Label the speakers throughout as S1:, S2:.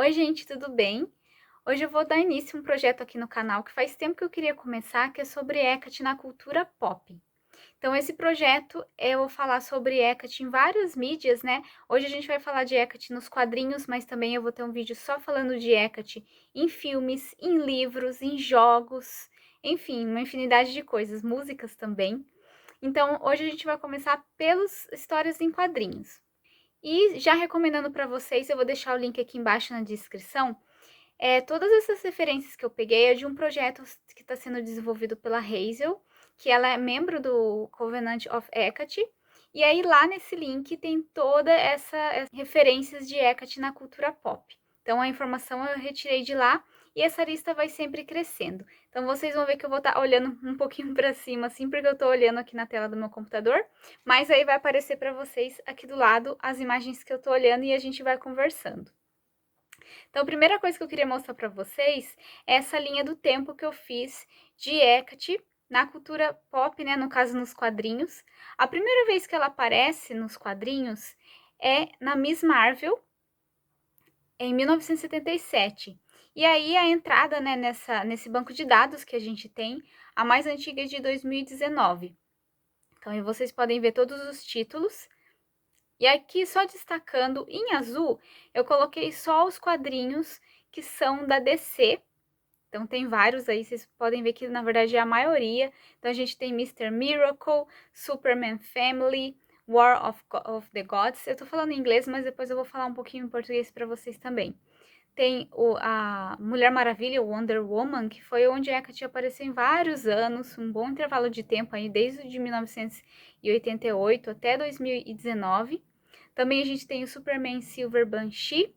S1: Oi, gente, tudo bem? Hoje eu vou dar início a um projeto aqui no canal que faz tempo que eu queria começar, que é sobre Hecate na cultura pop. Então, esse projeto eu vou falar sobre Hecate em várias mídias, né? Hoje a gente vai falar de Hecate nos quadrinhos, mas também eu vou ter um vídeo só falando de Hecate em filmes, em livros, em jogos, enfim, uma infinidade de coisas, músicas também. Então, hoje a gente vai começar pelas histórias em quadrinhos. E já recomendando para vocês, eu vou deixar o link aqui embaixo na descrição. Todas essas referências que eu peguei é de um projeto que está sendo desenvolvido pela Hazel, que ela é membro do Covenant of Hecate. E aí lá nesse link tem toda essas referências de Hecate na cultura pop. Então a informação eu retirei de lá e essa lista vai sempre crescendo. Então vocês vão ver que eu vou estar olhando um pouquinho para cima, assim, porque eu estou olhando aqui na tela do meu computador, mas aí vai aparecer para vocês aqui do lado as imagens que eu estou olhando e a gente vai conversando. Então, a primeira coisa que eu queria mostrar para vocês é essa linha do tempo que eu fiz de Hecate na cultura pop, né, no caso nos quadrinhos. A primeira vez que ela aparece nos quadrinhos é na Miss Marvel, em 1977. E aí a entrada, né, nesse banco de dados que a gente tem, a mais antiga é de 2019. Então, aí vocês podem ver todos os títulos. E aqui, só destacando em azul, eu coloquei só os quadrinhos que são da DC. Então, tem vários aí, vocês podem ver que na verdade é a maioria. Então, a gente tem Mr. Miracle, Superman Family, War of the Gods. Eu tô falando em inglês, mas depois eu vou falar um pouquinho em português para vocês também. Tem a Mulher Maravilha, o Wonder Woman, que foi onde a Hecate apareceu em vários anos, um bom intervalo de tempo aí, desde de 1988 até 2019. Também a gente tem o Superman Silver Banshee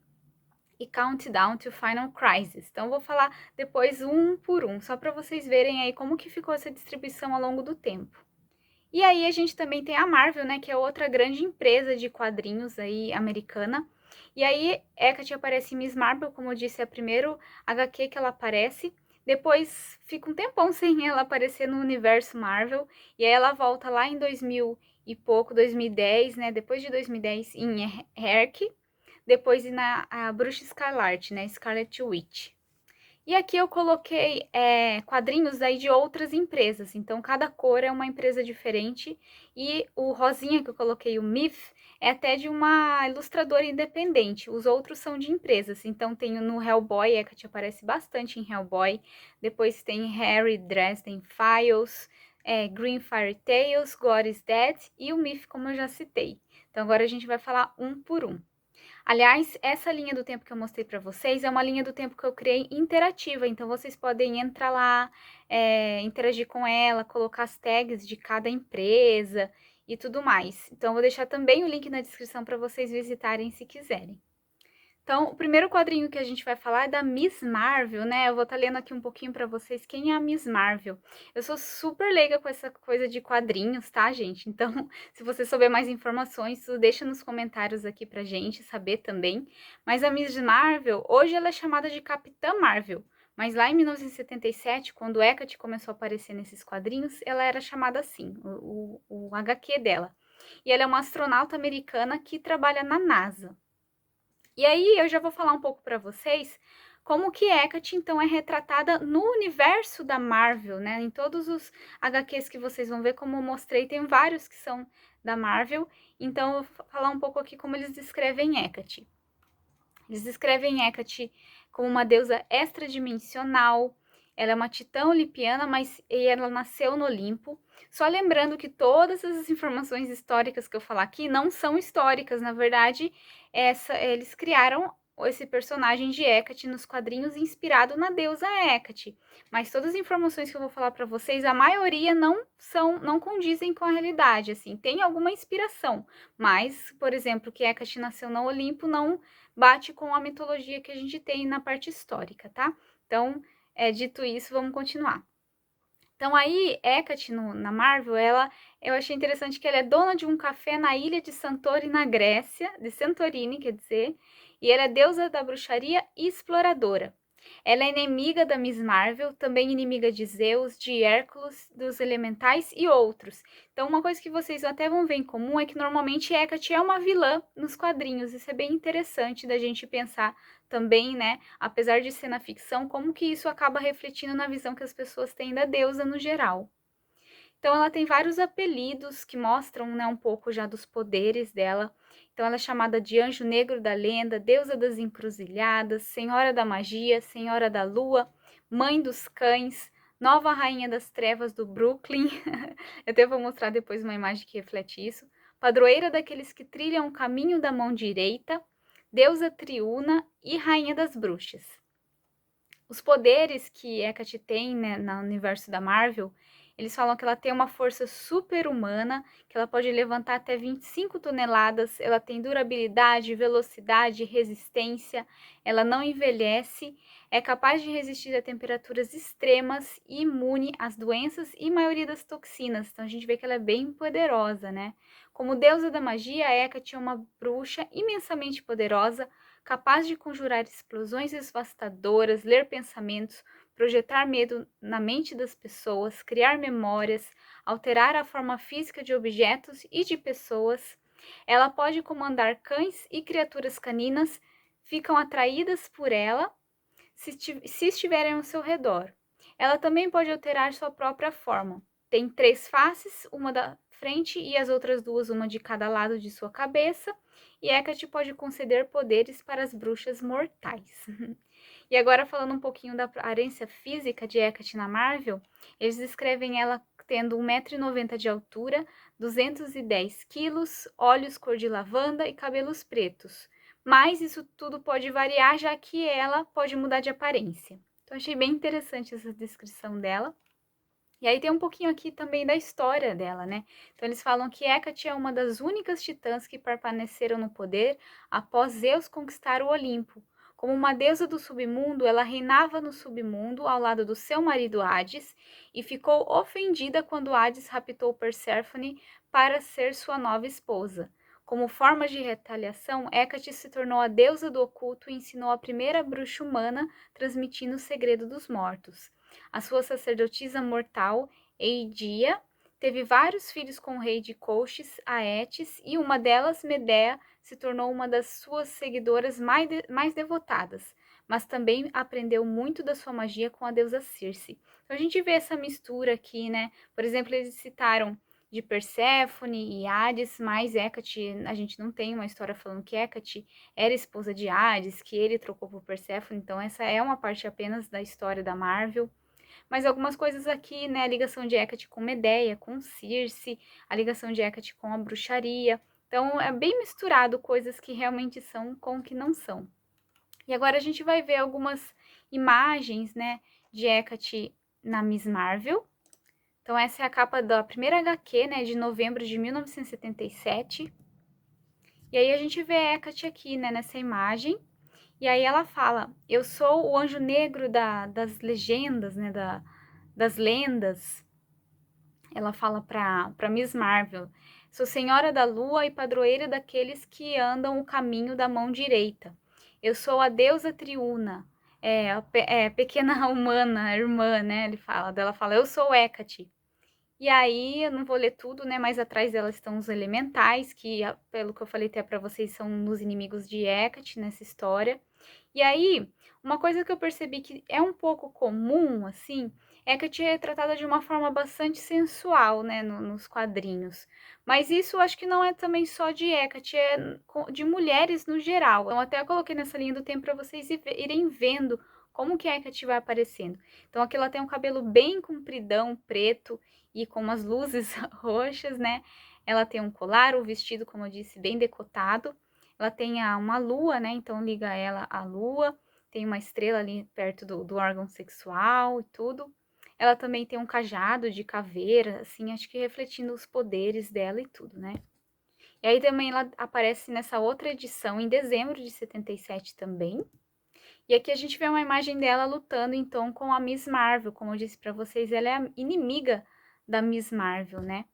S1: e Countdown to Final Crisis. Então, eu vou falar depois um por um, só para vocês verem aí como que ficou essa distribuição ao longo do tempo. E aí a gente também tem a Marvel, né, que é outra grande empresa de quadrinhos aí americana. E aí Hecate aparece em Miss Marvel, como eu disse, é o primeiro HQ que ela aparece. Depois fica um tempão sem ela aparecer no universo Marvel. E aí ela volta lá em 2000 e pouco, 2010, né? Depois de 2010 em Herc. Depois na a Bruxa Escarlate, né? Scarlet Witch. E aqui eu coloquei quadrinhos aí de outras empresas, então cada cor é uma empresa diferente. E o rosinha que eu coloquei, o Myth, é até de uma ilustradora independente. Os outros são de empresas, então tem no Hellboy, que te aparece bastante em Hellboy. Depois tem Harry Dresden Files, Green Fairy Tales, God is Dead e o Myth, como eu já citei. Então agora a gente vai falar um por um. Aliás, essa linha do tempo que eu mostrei para vocês é uma linha do tempo que eu criei interativa, então vocês podem entrar lá, interagir com ela, colocar as tags de cada empresa e tudo mais. Então, eu vou deixar também o link na descrição para vocês visitarem se quiserem. Então, o primeiro quadrinho que a gente vai falar é da Miss Marvel, né? Eu vou estar lendo aqui um pouquinho para vocês quem é a Miss Marvel. Eu sou super leiga com essa coisa de quadrinhos, tá, gente? Então, se você souber mais informações, deixa nos comentários aqui pra gente saber também. Mas a Miss Marvel, hoje ela é chamada de Capitã Marvel. Mas lá em 1977, quando Hecate começou a aparecer nesses quadrinhos, ela era chamada assim, o HQ dela. E ela é uma astronauta americana que trabalha na NASA. E aí eu já vou falar um pouco para vocês como que Hecate então é retratada no universo da Marvel, né? Em todos os HQs que vocês vão ver, como eu mostrei, tem vários que são da Marvel. Então eu vou falar um pouco aqui como eles descrevem Hecate. Eles descrevem Hecate como uma deusa extradimensional. Ela é uma titã olimpiana, mas ela nasceu no Olimpo. Só lembrando que todas essas informações históricas que eu falar aqui não são históricas, na verdade, eles criaram esse personagem de Hecate nos quadrinhos inspirado na deusa Hecate. Mas todas as informações que eu vou falar para vocês, a maioria não condizem com a realidade, assim, tem alguma inspiração, mas, por exemplo, que Hecate nasceu no Olimpo não bate com a mitologia que a gente tem na parte histórica, tá? Então, dito isso, vamos continuar. Então, aí, Hecate na Marvel, eu achei interessante que ela é dona de um café na ilha de Santorini, na Grécia, de Santorini, quer dizer, e ela é deusa da bruxaria e exploradora. Ela é inimiga da Miss Marvel, também inimiga de Zeus, de Hércules, dos elementais e outros. Então, uma coisa que vocês até vão ver em comum é que normalmente Hecate é uma vilã nos quadrinhos. Isso é bem interessante da gente pensar também, né? Apesar de ser na ficção, como que isso acaba refletindo na visão que as pessoas têm da deusa no geral. Então, ela tem vários apelidos que mostram, né, um pouco já dos poderes dela. Então, ela é chamada de Anjo Negro da Lenda, Deusa das Encruzilhadas, Senhora da Magia, Senhora da Lua, Mãe dos Cães, Nova Rainha das Trevas do Brooklyn. Eu até vou mostrar depois uma imagem que reflete isso. Padroeira daqueles que trilham o caminho da mão direita, Deusa Triuna e Rainha das Bruxas. Os poderes que Hecate tem, né, no universo da Marvel, eles falam que ela tem uma força super-humana, que ela pode levantar até 25 toneladas, ela tem durabilidade, velocidade, resistência, ela não envelhece, é capaz de resistir a temperaturas extremas e imune às doenças e maioria das toxinas. Então a gente vê que ela é bem poderosa, né? Como deusa da magia, Hecate é uma bruxa imensamente poderosa, capaz de conjurar explosões devastadoras, ler pensamentos, projetar medo na mente das pessoas, criar memórias, alterar a forma física de objetos e de pessoas. Ela pode comandar cães e criaturas caninas, ficam atraídas por ela se estiverem ao seu redor. Ela também pode alterar sua própria forma. Tem 3 faces, uma da frente e as outras 2, uma de cada lado de sua cabeça, e Hecate pode conceder poderes para as bruxas mortais. E agora falando um pouquinho da aparência física de Hecate na Marvel, eles descrevem ela tendo 1,90 m de altura, 210 quilos, olhos cor de lavanda e cabelos pretos. Mas isso tudo pode variar, já que ela pode mudar de aparência. Então achei bem interessante essa descrição dela. E aí tem um pouquinho aqui também da história dela, né? Então eles falam que Hecate é uma das únicas titãs que permaneceram no poder após Zeus conquistar o Olimpo. Como uma deusa do submundo, ela reinava no submundo ao lado do seu marido Hades e ficou ofendida quando Hades raptou Perséfone para ser sua nova esposa. Como forma de retaliação, Hecate se tornou a deusa do oculto e ensinou a primeira bruxa humana, transmitindo o segredo dos mortos. A sua sacerdotisa mortal, Eidia, teve vários filhos com o rei de Colchis, Aetes, e uma delas, Medea, se tornou uma das suas seguidoras mais devotadas, mas também aprendeu muito da sua magia com a deusa Circe. Então a gente vê essa mistura aqui, né? Por exemplo, eles citaram de Perséfone e Hades, mas Hecate, a gente não tem uma história falando que Hecate era esposa de Hades, que ele trocou por Perséfone, então essa é uma parte apenas da história da Marvel. Mas algumas coisas aqui, né, a ligação de Hecate com Medeia, com Circe, a ligação de Hecate com a bruxaria. Então é bem misturado coisas que realmente são com o que não são. E agora a gente vai ver algumas imagens, né, de Hecate na Miss Marvel. Então essa é a capa da primeira HQ, né, de novembro de 1977. E aí a gente vê Hecate aqui, né, nessa imagem. E aí ela fala, eu sou o anjo negro das legendas, né, das lendas. Ela fala para Miss Marvel, sou senhora da lua e padroeira daqueles que andam o caminho da mão direita. Eu sou a deusa triuna, pequena humana, irmã, né, ela fala, eu sou Hecate. E aí, eu não vou ler tudo, né? Mas atrás dela estão os elementais, que, pelo que eu falei até para vocês, são os inimigos de Hecate nessa história. E aí, uma coisa que eu percebi que é um pouco comum, assim, é que a tia é tratada de uma forma bastante sensual, né, nos quadrinhos. Mas isso eu acho que não é também só de Hecate, é de mulheres no geral. Então, até eu coloquei nessa linha do tempo para vocês irem vendo como que a Hecate vai aparecendo. Então, aqui ela tem um cabelo bem compridão, preto, e com umas luzes roxas, né? Ela tem um colar, o vestido, como eu disse, bem decotado. Ela tem uma lua, né? Então liga ela à lua. Tem uma estrela ali perto do órgão sexual e tudo. Ela também tem um cajado de caveira, assim, acho que refletindo os poderes dela e tudo, né? E aí também ela aparece nessa outra edição, em dezembro de 77 também. E aqui a gente vê uma imagem dela lutando, então, com a Miss Marvel. Como eu disse para vocês, ela é a inimiga da Miss Marvel, né?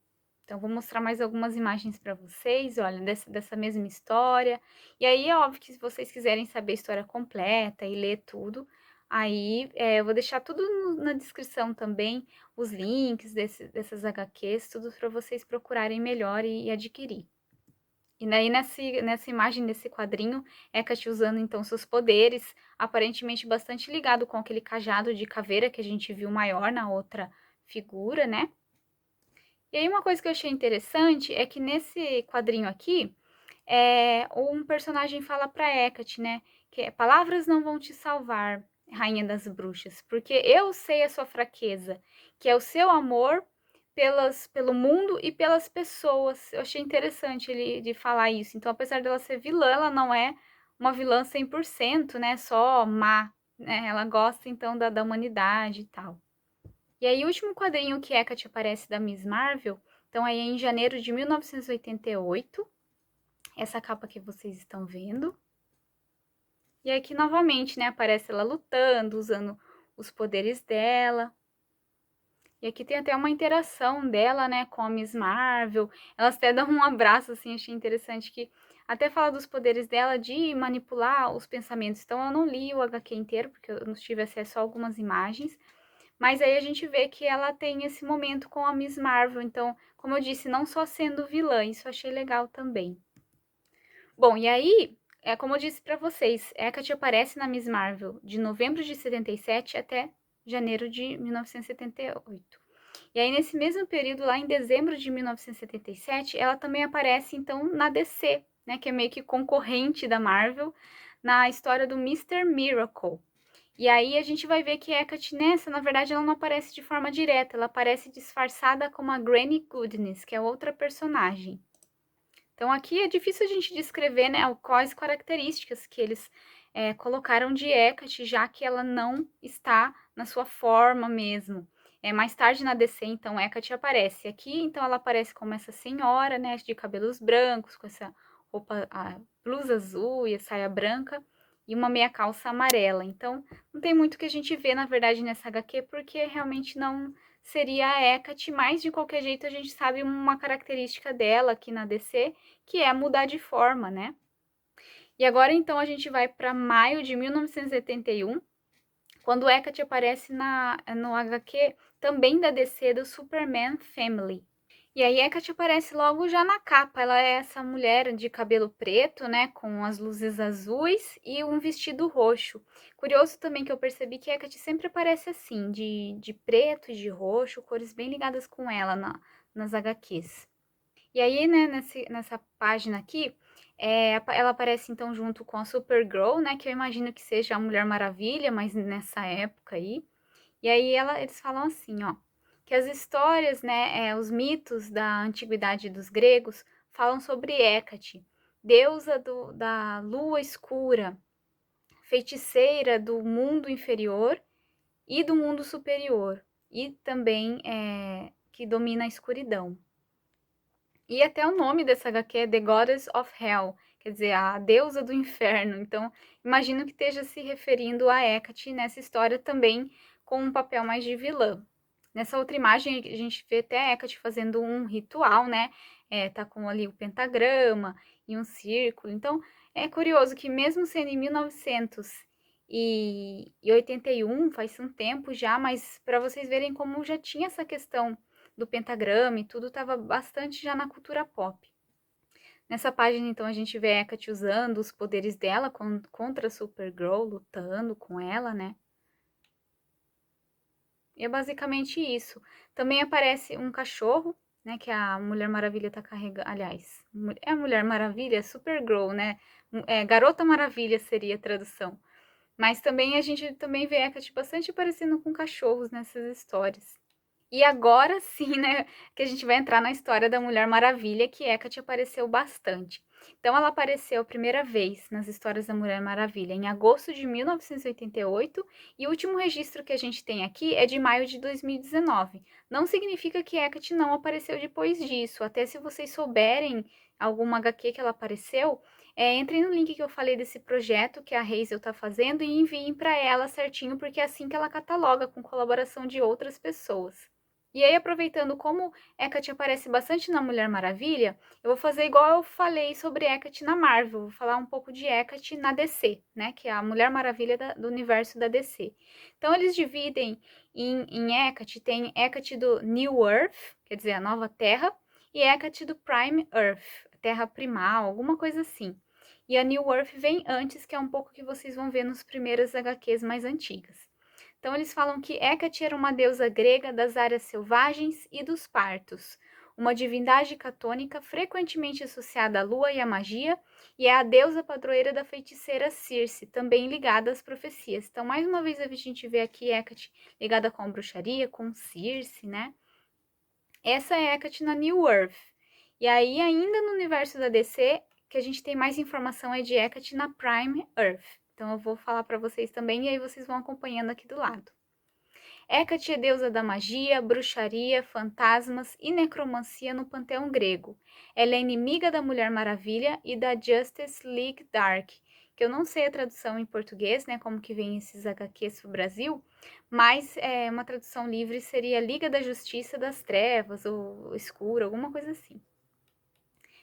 S1: Então, vou mostrar mais algumas imagens para vocês, olha, dessa mesma história. E aí, é óbvio que se vocês quiserem saber a história completa e ler tudo, Aí, eu vou deixar tudo na descrição também, os links dessas HQs, tudo para vocês procurarem melhor e adquirir. E daí nessa imagem desse quadrinho, Hecate usando então seus poderes, aparentemente bastante ligado com aquele cajado de caveira que a gente viu maior na outra figura, né? E aí uma coisa que eu achei interessante é que nesse quadrinho aqui, um personagem fala para Hecate, né? Que palavras não vão te salvar, rainha das bruxas, porque eu sei a sua fraqueza, que é o seu amor pelo mundo e pelas pessoas. Eu achei interessante ele de falar isso. Então, apesar dela ser vilã, ela não é uma vilã 100%, né? Só má, né? Ela gosta então da humanidade e tal. E aí, o último quadrinho que Hecate aparece da Miss Marvel, então aí é em janeiro de 1988. Essa capa que vocês estão vendo. E aqui novamente, né, aparece ela lutando, usando os poderes dela. E aqui tem até uma interação dela, né, com a Miss Marvel. Elas até dão um abraço, assim, achei interessante que até fala dos poderes dela de manipular os pensamentos. Então eu não li o HQ inteiro, porque eu não tive acesso a algumas imagens. Mas aí a gente vê que ela tem esse momento com a Miss Marvel. Então, como eu disse, não só sendo vilã, isso eu achei legal também. Bom, e aí, como eu disse para vocês, Hecate aparece na Miss Marvel de novembro de 77 até janeiro de 1978. E aí, nesse mesmo período, lá em dezembro de 1977, ela também aparece, então, na DC, né, que é meio que concorrente da Marvel, na história do Mr. Miracle. E aí a gente vai ver que Hecate nessa, na verdade, ela não aparece de forma direta, ela aparece disfarçada como a Granny Goodness, que é outra personagem. Então, aqui é difícil a gente descrever, né, quais características que eles colocaram de Hecate, já que ela não está na sua forma mesmo. Mais tarde na DC, então, Hecate aparece. Aqui, então, ela aparece como essa senhora, né, de cabelos brancos, com essa roupa, a blusa azul e a saia branca, e uma meia calça amarela. Então, não tem muito que a gente vê, na verdade, nessa HQ, porque realmente não seria a Hecate, mas de qualquer jeito a gente sabe uma característica dela aqui na DC, que é mudar de forma, né? E agora então a gente vai para maio de 1981, quando Hecate aparece no HQ também da DC do Superman Family. E aí Hecate aparece logo já na capa. Ela é essa mulher de cabelo preto, né, com as luzes azuis e um vestido roxo. Curioso também que eu percebi que Hecate sempre aparece assim, de preto e de roxo, cores bem ligadas com ela nas HQs. E aí, né, nessa página aqui, ela aparece então junto com a Supergirl, né, que eu imagino que seja a Mulher Maravilha, mas nessa época aí. E aí eles falam assim, ó, que as histórias, né, os mitos da antiguidade dos gregos falam sobre Hécate, deusa da lua escura, feiticeira do mundo inferior e do mundo superior, e também que domina a escuridão. E até o nome dessa HQ é The Goddess of Hell, quer dizer, a deusa do inferno. Então, imagino que esteja se referindo a Hecate nessa história também com um papel mais de vilã. Nessa outra imagem, a gente vê até Hecate fazendo um ritual, né? Tá com ali o pentagrama e um círculo. Então, é curioso que mesmo sendo em 1981, faz um tempo já, mas para vocês verem como já tinha essa questão do pentagrama e tudo estava bastante já na cultura pop. Nessa página, então, a gente vê a Hecate usando os poderes dela contra a Supergirl, lutando com ela, né? E é basicamente isso. Também aparece um cachorro, né? Que a Mulher Maravilha tá carregando. Aliás, é a Mulher Maravilha, é Supergirl, né? Garota Maravilha seria a tradução. Mas também a gente também vê a Hecate bastante parecendo com cachorros nessas histórias. E agora sim, né, que a gente vai entrar na história da Mulher Maravilha, que Hecate apareceu bastante. Então, ela apareceu a primeira vez nas histórias da Mulher Maravilha em agosto de 1988 e o último registro que a gente tem aqui é de maio de 2019. Não significa que Hecate não apareceu depois disso, até se vocês souberem alguma HQ que ela apareceu, entrem no link que eu falei desse projeto que a Hazel está fazendo e enviem para ela certinho, porque é assim que ela cataloga, com colaboração de outras pessoas. E aí, aproveitando como Hecate aparece bastante na Mulher Maravilha, eu vou fazer igual eu falei sobre Hecate na Marvel, vou falar um pouco de Hecate na DC, né, que é a Mulher Maravilha do universo da DC. Então, eles dividem em Hecate, tem Hecate do New Earth, quer dizer, a nova Terra, e Hecate do Prime Earth, Terra primal, alguma coisa assim. E a New Earth vem antes, que é um pouco que vocês vão ver nos primeiros HQs mais antigas. Então, eles falam que Hecate era uma deusa grega das áreas selvagens e dos partos, uma divindade catônica frequentemente associada à lua e à magia, e é a deusa padroeira da feiticeira Circe, também ligada às profecias. Então, mais uma vez, a gente vê aqui Hecate ligada com a bruxaria, com Circe, né? Essa é Hecate na New Earth. E aí, ainda no universo da DC, que a gente tem mais informação é de Hecate na Prime Earth. Então, eu vou falar para vocês também, e aí vocês vão acompanhando aqui do lado. Hecate é deusa da magia, bruxaria, fantasmas e necromancia no panteão grego. Ela é inimiga da Mulher Maravilha e da Justice League Dark, que eu não sei a tradução em português, né, como que vem esses HQs pro Brasil, mas uma tradução livre seria Liga da Justiça das Trevas, ou Escura, alguma coisa assim.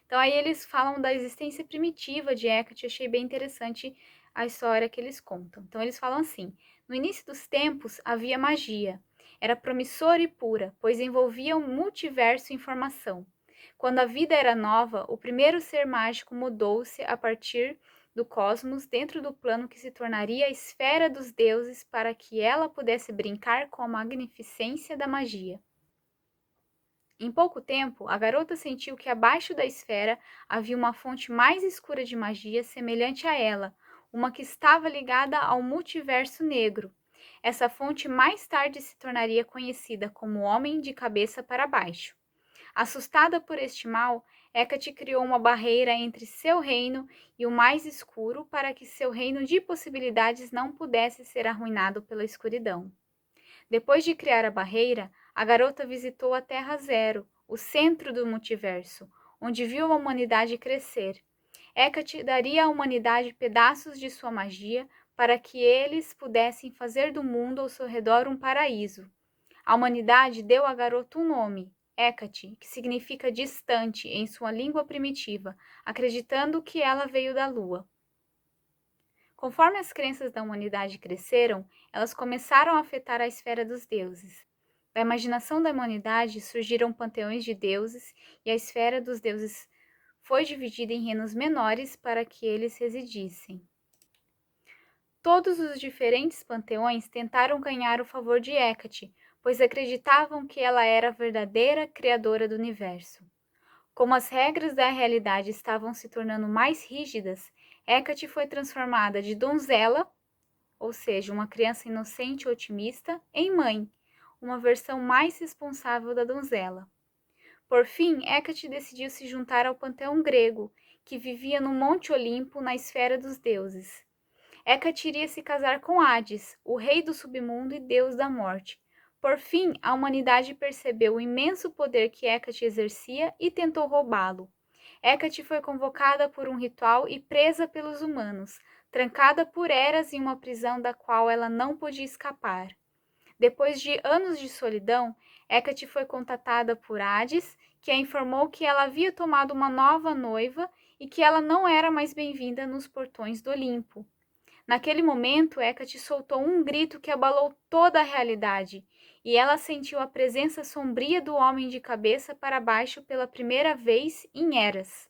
S1: Então aí eles falam da existência primitiva de Hecate, eu achei bem interessante a história que eles contam. Então eles falam assim: no início dos tempos havia magia. Era promissora e pura, pois envolvia um multiverso em formação. Quando a vida era nova, o primeiro ser mágico mudou-se a partir do cosmos dentro do plano que se tornaria a esfera dos deuses para que ela pudesse brincar com a magnificência da magia. Em pouco tempo, a garota sentiu que abaixo da esfera havia uma fonte mais escura de magia semelhante a ela, uma que estava ligada ao multiverso negro. Essa fonte mais tarde se tornaria conhecida como Homem de Cabeça para Baixo. Assustada por este mal, Hecate criou uma barreira entre seu reino e o mais escuro para que seu reino de possibilidades não pudesse ser arruinado pela escuridão. Depois de criar a barreira, a garota visitou a Terra Zero, o centro do multiverso, onde viu a humanidade crescer. Hecate daria à humanidade pedaços de sua magia para que eles pudessem fazer do mundo ao seu redor um paraíso. A humanidade deu à garota um nome, Hecate, que significa distante em sua língua primitiva, acreditando que ela veio da lua. Conforme as crenças da humanidade cresceram, elas começaram a afetar a esfera dos deuses. Da imaginação da humanidade surgiram panteões de deuses e a esfera dos deuses foi dividida em reinos menores para que eles residissem. Todos os diferentes panteões tentaram ganhar o favor de Hecate, pois acreditavam que ela era a verdadeira criadora do universo. Como as regras da realidade estavam se tornando mais rígidas, Hecate foi transformada de donzela, ou seja, uma criança inocente e otimista, em mãe, uma versão mais responsável da donzela. Por fim, Hecate decidiu se juntar ao panteão grego, que vivia no Monte Olimpo, na esfera dos deuses. Hecate iria se casar com Hades, o rei do submundo e deus da morte. Por fim, a humanidade percebeu o imenso poder que Hecate exercia e tentou roubá-lo. Hecate foi convocada por um ritual e presa pelos humanos, trancada por eras em uma prisão da qual ela não podia escapar. Depois de anos de solidão, Hecate foi contatada por Hades, que a informou que ela havia tomado uma nova noiva e que ela não era mais bem-vinda nos portões do Olimpo. Naquele momento, Hecate soltou um grito que abalou toda a realidade, e ela sentiu a presença sombria do homem de cabeça para baixo pela primeira vez em eras.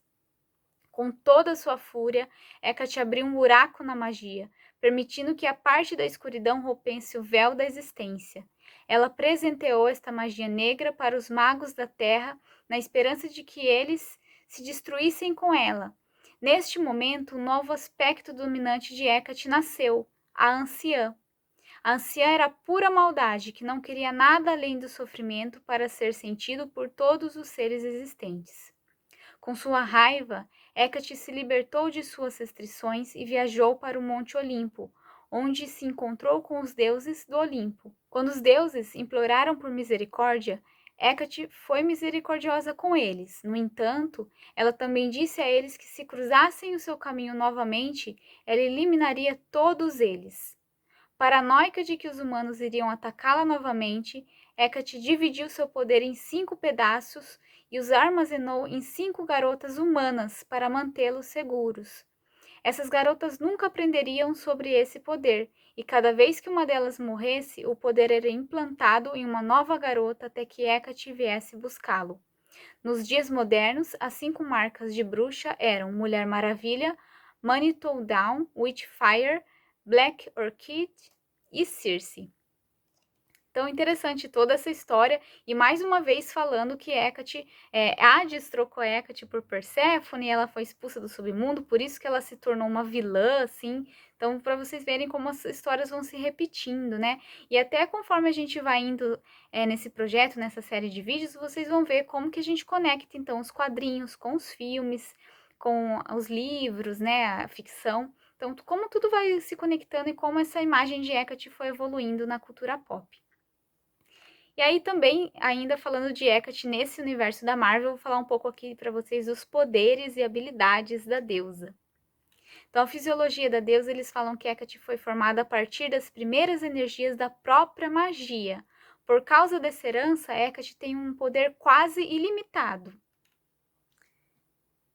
S1: Com toda a sua fúria, Hecate abriu um buraco na magia, permitindo que a parte da escuridão rompesse o véu da existência. Ela presenteou esta magia negra para os magos da terra, na esperança de que eles se destruíssem com ela. Neste momento, um novo aspecto dominante de Hecate nasceu, a anciã. A anciã era pura maldade, que não queria nada além do sofrimento para ser sentido por todos os seres existentes. Com sua raiva, Hecate se libertou de suas restrições e viajou para o Monte Olimpo, onde se encontrou com os deuses do Olimpo. Quando os deuses imploraram por misericórdia, Hecate foi misericordiosa com eles. No entanto, ela também disse a eles que se cruzassem o seu caminho novamente, ela eliminaria todos eles. Paranoica de que os humanos iriam atacá-la novamente, Hecate dividiu seu poder em 5 pedaços e os armazenou em 5 garotas humanas para mantê-los seguros. Essas garotas nunca aprenderiam sobre esse poder, e cada vez que uma delas morresse, o poder era implantado em uma nova garota até que Hecate viesse buscá-lo. Nos dias modernos, as 5 marcas de bruxa eram Mulher Maravilha, Manitou Down, Witchfire, Black Orchid e Circe. Então, interessante toda essa história, e mais uma vez falando que Hecate, Hades trocou Hecate por Perséfone, ela foi expulsa do submundo, por isso que ela se tornou uma vilã, assim. Então, para vocês verem como as histórias vão se repetindo, né? E até conforme a gente vai indo nesse projeto, nessa série de vídeos, vocês vão ver como que a gente conecta, então, os quadrinhos com os filmes, com os livros, né? A ficção. Então, como tudo vai se conectando e como essa imagem de Hecate foi evoluindo na cultura pop. E aí também, ainda falando de Hecate nesse universo da Marvel, vou falar um pouco aqui para vocês dos poderes e habilidades da deusa. Então, a fisiologia da deusa, eles falam que Hecate foi formada a partir das primeiras energias da própria magia. Por causa dessa herança, Hecate tem um poder quase ilimitado.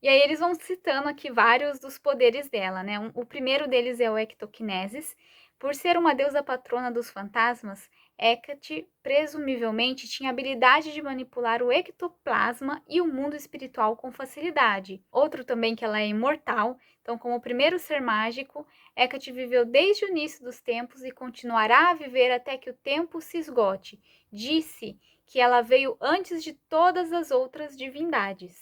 S1: E aí eles vão citando aqui vários dos poderes dela, né? O primeiro deles é o ectoquinesis. Por ser uma deusa patrona dos fantasmas, Hecate presumivelmente tinha a habilidade de manipular o ectoplasma e o mundo espiritual com facilidade. Outro também que ela é imortal. Então, como o primeiro ser mágico, Hecate viveu desde o início dos tempos e continuará a viver até que o tempo se esgote. Disse que ela veio antes de todas as outras divindades.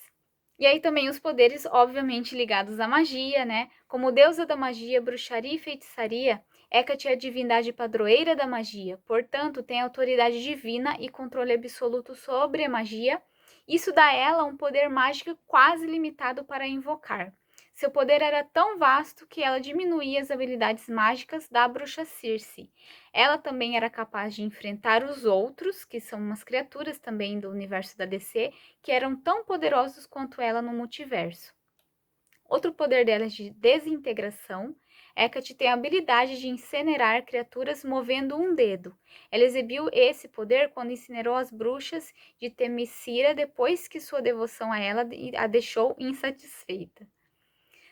S1: E aí também os poderes, obviamente, ligados à magia, né? Como deusa da magia, bruxaria e feitiçaria, Hecate é a divindade padroeira da magia, portanto, tem autoridade divina e controle absoluto sobre a magia. Isso dá a ela um poder mágico quase limitado para invocar. Seu poder era tão vasto que ela diminuía as habilidades mágicas da bruxa Circe. Ela também era capaz de enfrentar os outros, que são umas criaturas também do universo da DC, que eram tão poderosos quanto ela no multiverso. Outro poder dela é de desintegração. Hecate tem a habilidade de incinerar criaturas movendo um dedo. Ela exibiu esse poder quando incinerou as bruxas de Temícera depois que sua devoção a ela a deixou insatisfeita.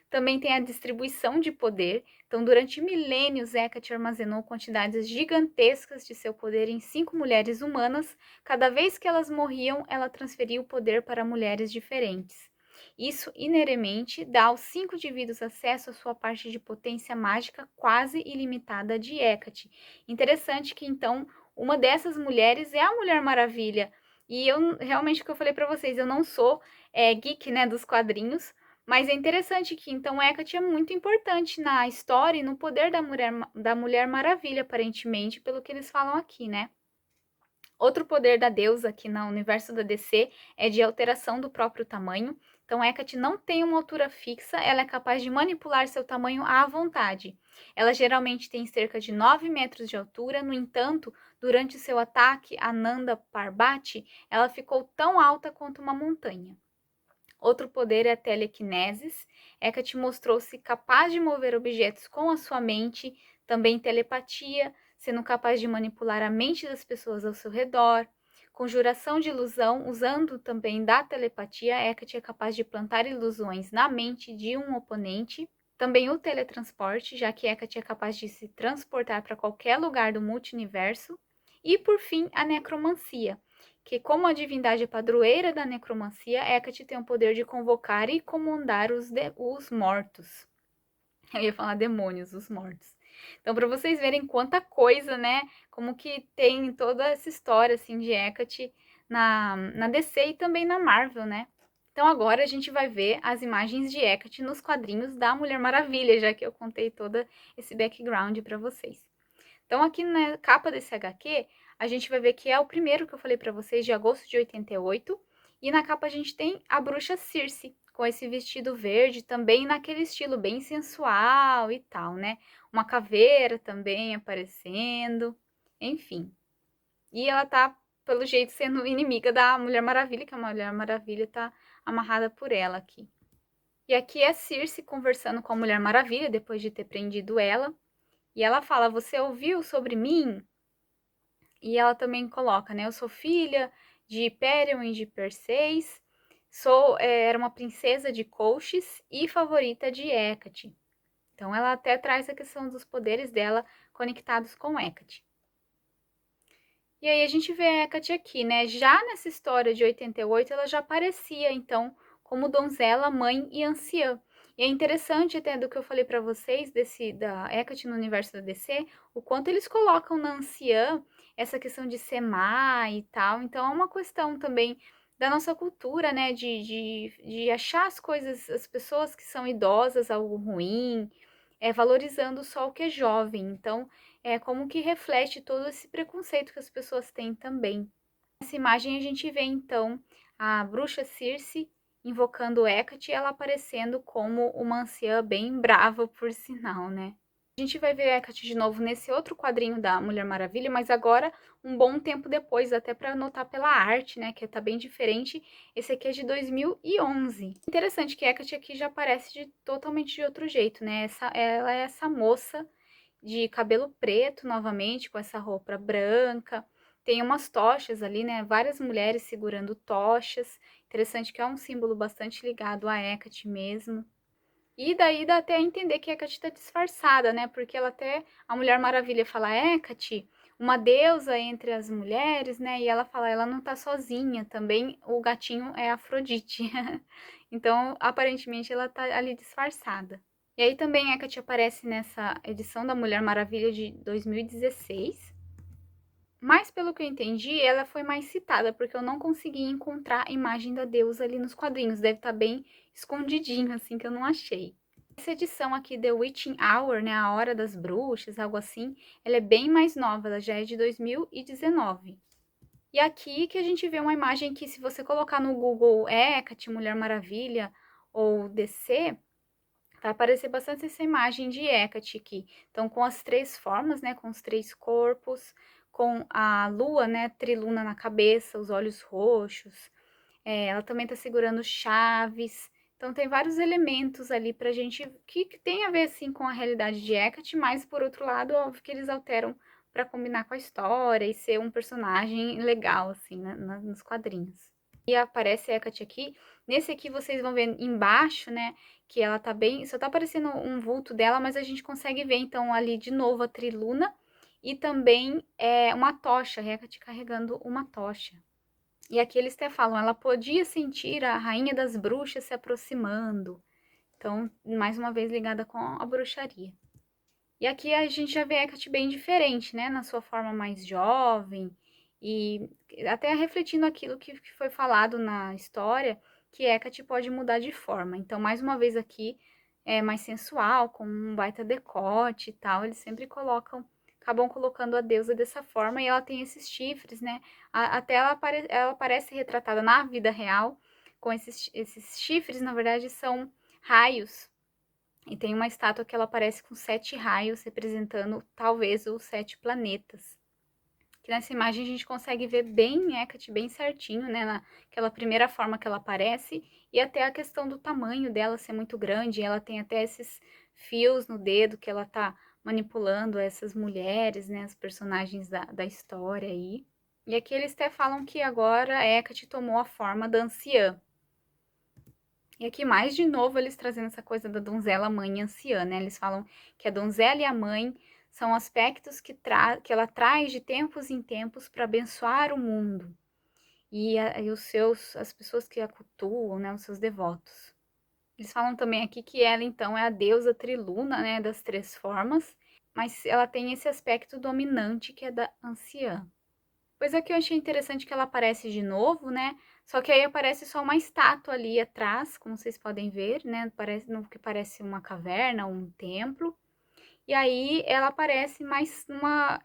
S1: Também tem a distribuição de poder. Então, durante milênios, Hecate armazenou quantidades gigantescas de seu poder em 5 mulheres humanas. Cada vez que elas morriam, ela transferia o poder para mulheres diferentes. Isso, inerentemente, dá aos 5 indivíduos acesso à sua parte de potência mágica quase ilimitada de Hecate. Interessante que, então, uma dessas mulheres é a Mulher Maravilha. E eu, realmente, o que eu falei para vocês, eu não sou geek, né, dos quadrinhos, mas é interessante que, então, Hecate é muito importante na história e no poder da Mulher Maravilha, aparentemente, pelo que eles falam aqui, né? Outro poder da deusa aqui no universo da DC é de alteração do próprio tamanho. Então, Hecate não tem uma altura fixa, ela é capaz de manipular seu tamanho à vontade. Ela geralmente tem cerca de 9 metros de altura, no entanto, durante seu ataque a Nanda Parvati, ela ficou tão alta quanto uma montanha. Outro poder é a telequinesis. Hecate mostrou-se capaz de mover objetos com a sua mente, também telepatia, sendo capaz de manipular a mente das pessoas ao seu redor. Conjuração de ilusão, usando também da telepatia, Hecate é capaz de plantar ilusões na mente de um oponente. Também o teletransporte, já que Hecate é capaz de se transportar para qualquer lugar do multiverso. E, por fim, a necromancia, que, como a divindade padroeira da necromancia, Hecate tem o poder de convocar e comandar os mortos. Eu ia falar demônios, os mortos. Então, para vocês verem quanta coisa, né? Como que tem toda essa história, assim, de Hecate na DC e também na Marvel, né? Então, agora a gente vai ver as imagens de Hecate nos quadrinhos da Mulher Maravilha, já que eu contei todo esse background para vocês. Então, aqui na capa desse HQ, a gente vai ver que é o primeiro que eu falei para vocês, de agosto de 88. E na capa a gente tem a bruxa Circe, com esse vestido verde, também naquele estilo bem sensual e tal, né? Uma caveira também aparecendo, enfim. E ela tá, pelo jeito, sendo inimiga da Mulher Maravilha, que a Mulher Maravilha tá amarrada por ela aqui. E aqui é Circe conversando com a Mulher Maravilha, depois de ter prendido ela. E ela fala: "Você ouviu sobre mim?" E ela também coloca, né? Eu sou filha de Hiperion e de Perseus, era uma princesa de Colchis e favorita de Hecate. Então ela até traz a questão dos poderes dela conectados com Hecate. E aí a gente vê a Hecate aqui, né? Já nessa história de 88, ela já aparecia, então, como donzela, mãe e anciã. E é interessante até do que eu falei para vocês da Hecate no universo da DC, o quanto eles colocam na anciã essa questão de ser má e tal. Então é uma questão também da nossa cultura, né? De achar as coisas, as pessoas que são idosas, algo ruim, valorizando só o que é jovem. Então, é como que reflete todo esse preconceito que as pessoas têm também. Nessa imagem a gente vê então a bruxa Circe invocando Hecate, ela aparecendo como uma anciã bem brava, por sinal, né? A gente vai ver Hecate de novo nesse outro quadrinho da Mulher Maravilha, mas agora um bom tempo depois, até para notar pela arte, né, que tá bem diferente. Esse aqui é de 2011. Interessante que Hecate aqui já aparece totalmente de outro jeito, né? Ela é essa moça de cabelo preto novamente, com essa roupa branca. Tem umas tochas ali, né? Várias mulheres segurando tochas. Interessante que é um símbolo bastante ligado a Hecate mesmo. E daí dá até a entender que Hecate tá disfarçada, né? Porque ela até, a Mulher Maravilha fala, Hecate, uma deusa entre as mulheres, né? E ela fala, ela não tá sozinha, também o gatinho é Afrodite. Então, aparentemente, ela tá ali disfarçada. E aí também Hecate aparece nessa edição da Mulher Maravilha de 2016. Mas pelo que eu entendi, ela foi mais citada, porque eu não consegui encontrar a imagem da deusa ali nos quadrinhos. Deve estar bem escondidinho, assim, que eu não achei. Essa edição aqui, The Witching Hour, né, a Hora das Bruxas, algo assim, ela é bem mais nova, ela já é de 2019. E aqui que a gente vê uma imagem que, se você colocar no Google Hecate, Mulher Maravilha ou DC, vai aparecer bastante essa imagem de Hecate aqui. Então, com as três formas, né, com os três corpos, com a lua, né, triluna na cabeça, os olhos roxos. Ela também tá segurando chaves. Então, tem vários elementos ali pra gente que tem a ver, assim, com a realidade de Hecate, mas, por outro lado, óbvio que eles alteram para combinar com a história e ser um personagem legal, assim, né, nos quadrinhos. E aparece a Hecate aqui. Nesse aqui vocês vão ver embaixo, né, que ela tá bem... Só tá aparecendo um vulto dela, mas a gente consegue ver, então, ali de novo a Triluna e também uma tocha, a Hecate carregando uma tocha. E aqui eles até falam, ela podia sentir a rainha das bruxas se aproximando. Então, mais uma vez ligada com a bruxaria. E aqui a gente já vê a Hecate bem diferente, né? Na sua forma mais jovem e até refletindo aquilo que foi falado na história, que Hecate pode mudar de forma. Então, mais uma vez aqui, é mais sensual, com um baita decote e tal. Eles sempre acabam colocando a deusa dessa forma e ela tem esses chifres, né? Até ela aparece retratada na vida real com esses chifres, na verdade, são raios. E tem uma estátua que ela aparece com 7 raios, representando talvez os 7 planetas. Que nessa imagem a gente consegue ver bem Hecate, bem certinho, né? Naquela primeira forma que ela aparece. E até a questão do tamanho dela ser muito grande. Ela tem até esses fios no dedo que ela tá manipulando essas mulheres, né? As personagens da história aí. E aqui eles até falam que agora Hecate tomou a forma da anciã. E aqui mais de novo eles trazendo essa coisa da donzela, mãe e anciã, né? Eles falam que a donzela e a mãe são aspectos que ela traz de tempos em tempos para abençoar o mundo. E as pessoas que a cultuam, né? Os seus devotos. Eles falam também aqui que ela, então, é a deusa triluna, né? Das três formas. Mas ela tem esse aspecto dominante que é da anciã. Pois aqui eu achei interessante que ela aparece de novo, né? Só que aí aparece só uma estátua ali atrás, como vocês podem ver, né? No que parece uma caverna, um templo. E aí ela aparece mais uma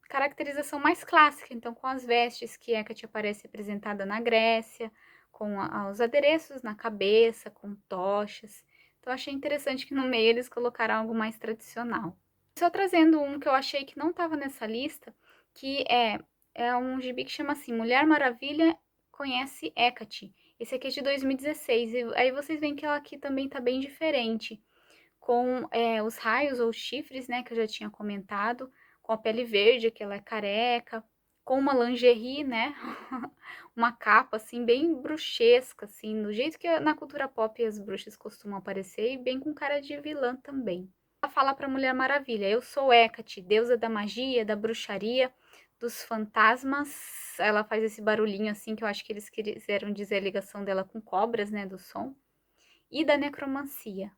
S1: caracterização mais clássica, então com as vestes que Hecate aparece representada na Grécia, com os adereços na cabeça, com tochas. Então achei interessante que no meio eles colocaram algo mais tradicional. Só trazendo um que eu achei que não estava nessa lista, que é um gibi que chama assim, Mulher Maravilha conhece Hecate. Esse aqui é de 2016, e aí vocês veem que ela aqui também tá bem diferente, com os raios ou chifres, né, que eu já tinha comentado, com a pele verde, que ela é careca, com uma lingerie, né? Uma capa, assim, bem bruxesca, assim, do jeito que na cultura pop as bruxas costumam aparecer, e bem com cara de vilã também. Ela fala pra Mulher Maravilha: eu sou Hecate, deusa da magia, da bruxaria, dos fantasmas. Ela faz esse barulhinho assim, que eu acho que eles quiseram dizer a ligação dela com cobras, né, do som. E da necromancia.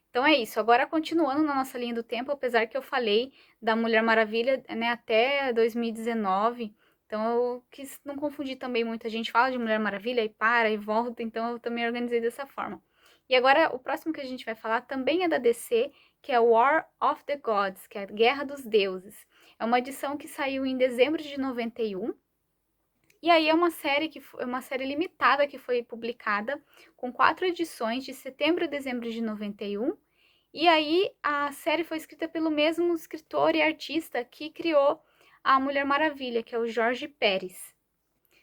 S1: Então é isso. Agora, continuando na nossa linha do tempo, apesar que eu falei da Mulher Maravilha, né, até 2019, então eu quis não confundir também. Muita gente fala de Mulher Maravilha e para e volta, então eu também organizei dessa forma. E agora, o próximo que a gente vai falar também é da DC, que é War of the Gods, que é a Guerra dos Deuses. É uma edição que saiu em dezembro de 91. E aí é uma série uma série limitada que foi publicada com 4 edições de setembro a dezembro de 91. E aí a série foi escrita pelo mesmo escritor e artista que criou a Mulher Maravilha, que é o Jorge Pérez.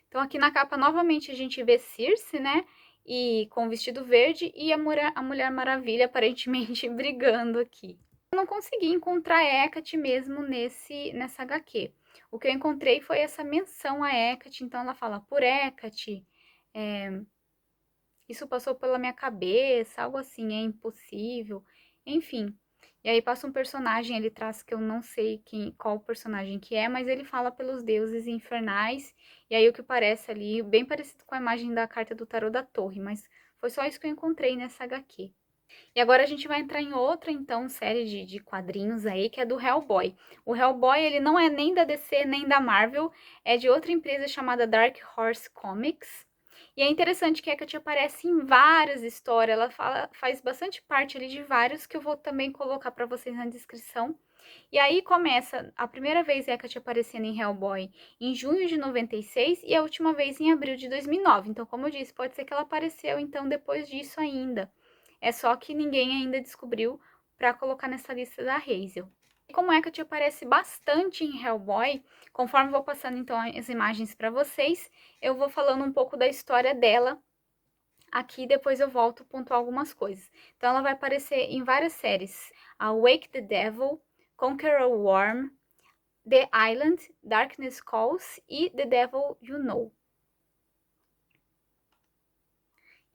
S1: Então aqui na capa novamente a gente vê Circe, né? E com o vestido verde e a Mulher Maravilha aparentemente brigando aqui. Eu não consegui encontrar a Hecate mesmo nessa HQ. O que eu encontrei foi essa menção a Hecate, então ela fala por Hecate, isso passou pela minha cabeça, algo assim, é impossível, enfim. E aí passa um personagem, ele traz que eu não sei qual personagem que é, mas ele fala pelos deuses infernais, e aí o que parece ali, bem parecido com a imagem da carta do tarô da torre, mas foi só isso que eu encontrei nessa HQ. E agora a gente vai entrar em outra, então, série de quadrinhos aí, que é do Hellboy. O Hellboy, ele não é nem da DC, nem da Marvel, é de outra empresa chamada Dark Horse Comics. E é interessante que a Hecate aparece em várias histórias, ela faz bastante parte ali de vários que eu vou também colocar para vocês na descrição. E aí começa a primeira vez a Hecate aparecendo em Hellboy em junho de 96 e a última vez em abril de 2009. Então, como eu disse, pode ser que ela apareceu então depois disso ainda. É só que ninguém ainda descobriu para colocar nessa lista da Hazel. E como Hecate aparece bastante em Hellboy, conforme vou passando então as imagens para vocês, eu vou falando um pouco da história dela aqui, depois eu volto a pontuar algumas coisas. Então ela vai aparecer em várias séries: a Wake the Devil, Conquer a Worm, The Island, Darkness Calls e The Devil You Know.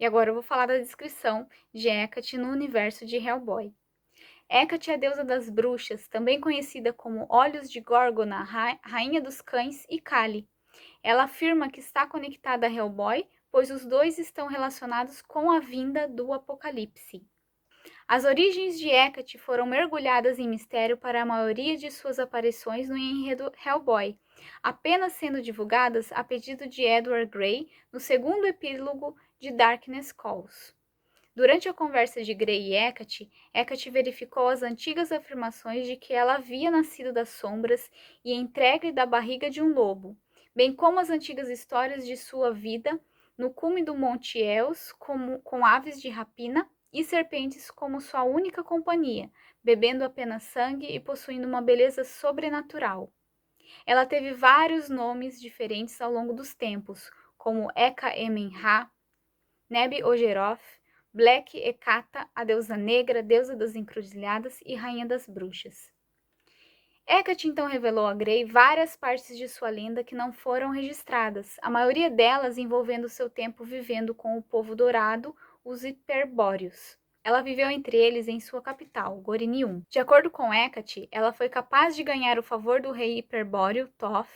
S1: E agora eu vou falar da descrição de Hecate no universo de Hellboy. Hecate é a deusa das bruxas, também conhecida como Olhos de Górgona, rainha dos cães e Kali. Ela afirma que está conectada a Hellboy, pois os dois estão relacionados com a vinda do Apocalipse. As origens de Hecate foram mergulhadas em mistério para a maioria de suas aparições no enredo Hellboy, apenas sendo divulgadas a pedido de Edward Grey no segundo epílogo de Darkness Calls. Durante a conversa de Grey e Hecate, Hecate verificou as antigas afirmações de que ela havia nascido das sombras e entregue da barriga de um lobo, bem como as antigas histórias de sua vida no cume do Monte Els, com aves de rapina e serpentes como sua única companhia, bebendo apenas sangue e possuindo uma beleza sobrenatural. Ela teve vários nomes diferentes ao longo dos tempos, como Eka Emenha, Neb Ogeroth, Black Hecata, a deusa negra, deusa das encruzilhadas e rainha das bruxas. Hecate então revelou a Grey várias partes de sua lenda que não foram registradas, a maioria delas envolvendo seu tempo vivendo com o povo dourado, os Hiperbóreos. Ela viveu entre eles em sua capital, Gorinium. De acordo com Hecate, ela foi capaz de ganhar o favor do rei hiperbóreo, Thoth,